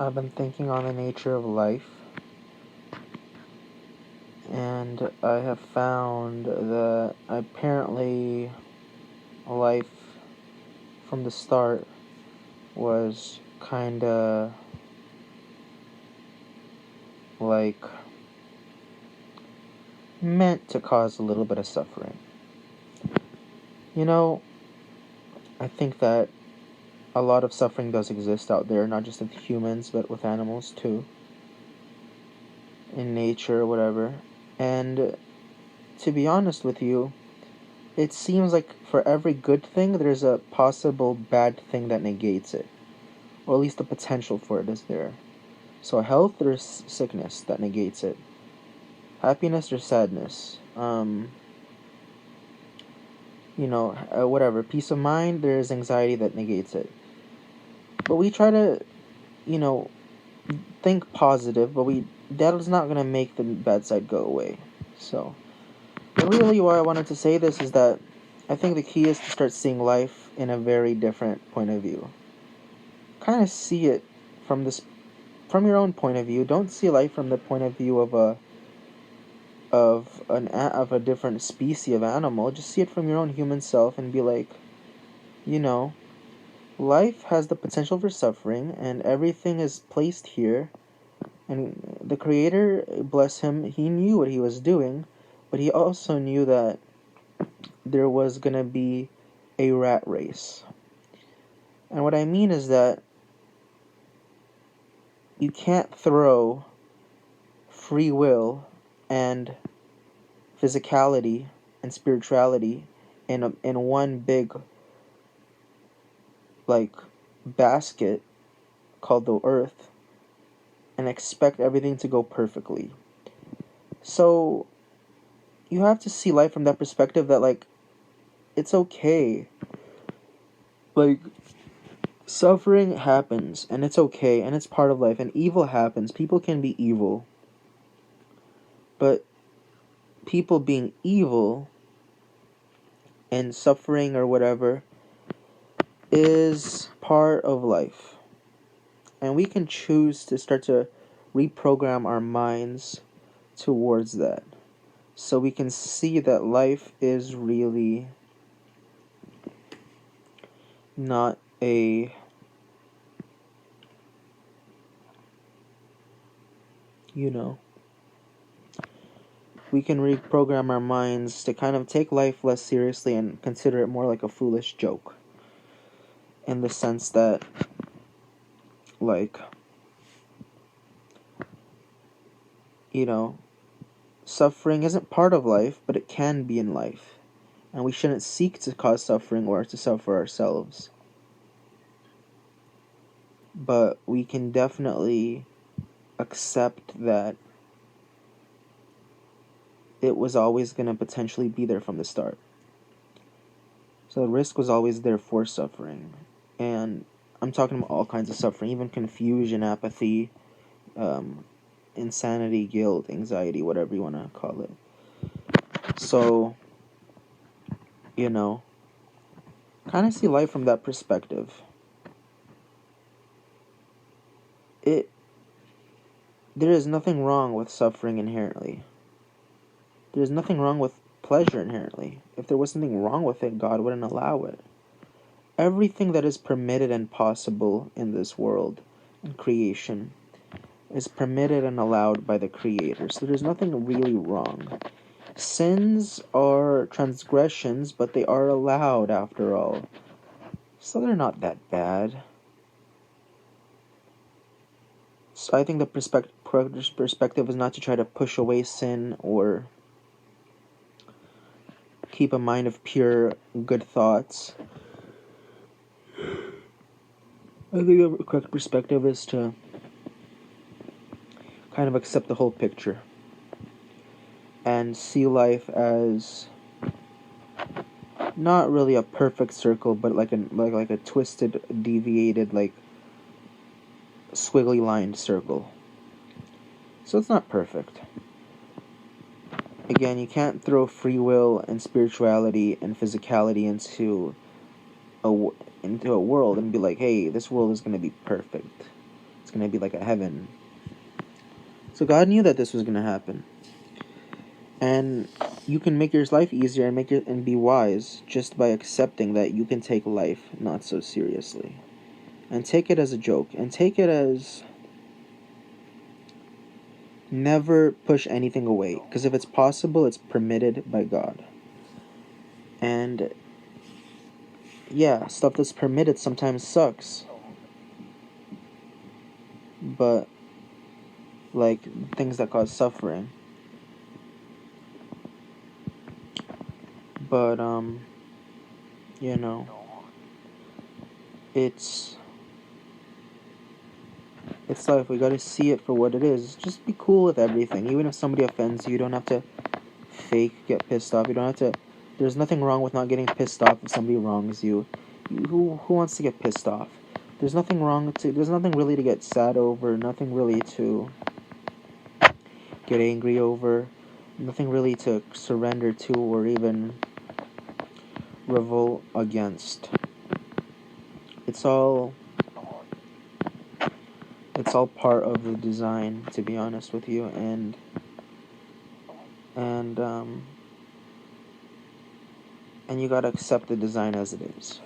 I've been thinking on the nature of life, and I have found that apparently life from the start was kinda like meant to cause a little bit of suffering. You know, I think that a lot of suffering does exist out there, not just with humans, but with animals too, in nature, whatever. And to be honest with you, it seems like for every good thing, there's a possible bad thing that negates it, or at least the potential for it is there. So health, there's sickness that negates it. Happiness or sadness. Whatever. Peace of mind, there's anxiety that negates it. But we try to, you know, think positive, but that is not gonna make the bad side go away. So, but really, why I wanted to say this is that I think the key is to start seeing life in a very different point of view. Kind of see it from your own point of view. Don't see life from the point of view of a different species of animal. Just see it from your own human self and be like, you know, life has the potential for suffering, and everything is placed here. And the Creator, bless him, he knew what he was doing, but he also knew that there was gonna be a rat race. And what I mean is that you can't throw free will and physicality and spirituality in one big like basket called the earth and expect everything to go perfectly. So you have to see life from that perspective that like it's okay. Like suffering happens and it's okay and it's part of life, and evil happens. People can be evil. But people being evil and suffering or whatever is part of life. And we can choose to start to reprogram our minds towards that. So we can see that life is really not a, we can reprogram our minds to kind of take life less seriously and consider it more like a foolish joke. In the sense that, like, suffering isn't part of life, but it can be in life. And we shouldn't seek to cause suffering or to suffer ourselves. But we can definitely accept that it was always going to potentially be there from the start. So the risk was always there for suffering. And I'm talking about all kinds of suffering, even confusion, apathy, insanity, guilt, anxiety, whatever you want to call it. So, kind of see life from that perspective. There is nothing wrong with suffering inherently. There is nothing wrong with pleasure inherently. If there was something wrong with it, God wouldn't allow it. Everything that is permitted and possible in this world and creation is permitted and allowed by the Creator. So there's nothing really wrong. Sins are transgressions, but they are allowed after all. So they're not that bad. So I think the perspective is not to try to push away sin or keep a mind of pure good thoughts. I think the correct perspective is to kind of accept the whole picture and see life as not really a perfect circle, but like a twisted, deviated, like squiggly lined circle. So it's not perfect. Again, you can't throw free will and spirituality and physicality into a world and be like, hey, this world is going to be perfect. It's It's going to be like a heaven. So God knew that this was going to happen. And you can make your life easier and make it and be wise just by accepting that you can take life not so seriously. And take it as a joke. And take it as never push anything away. Because if it's possible, it's permitted by God. And yeah, stuff that's permitted sometimes sucks. But like things that cause suffering. But you know, it's life. We gotta see it for what it is. Just be cool with everything. Even if somebody offends you, you don't have to fake get pissed off. You don't have to. There's nothing wrong with not getting pissed off if somebody wrongs you. Who wants to get pissed off? There's nothing wrong to. There's nothing really to get sad over. Nothing really to get angry over. Nothing really to surrender to or even revolt against. It's all part of the design, to be honest with you, and and you gotta accept the design as it is.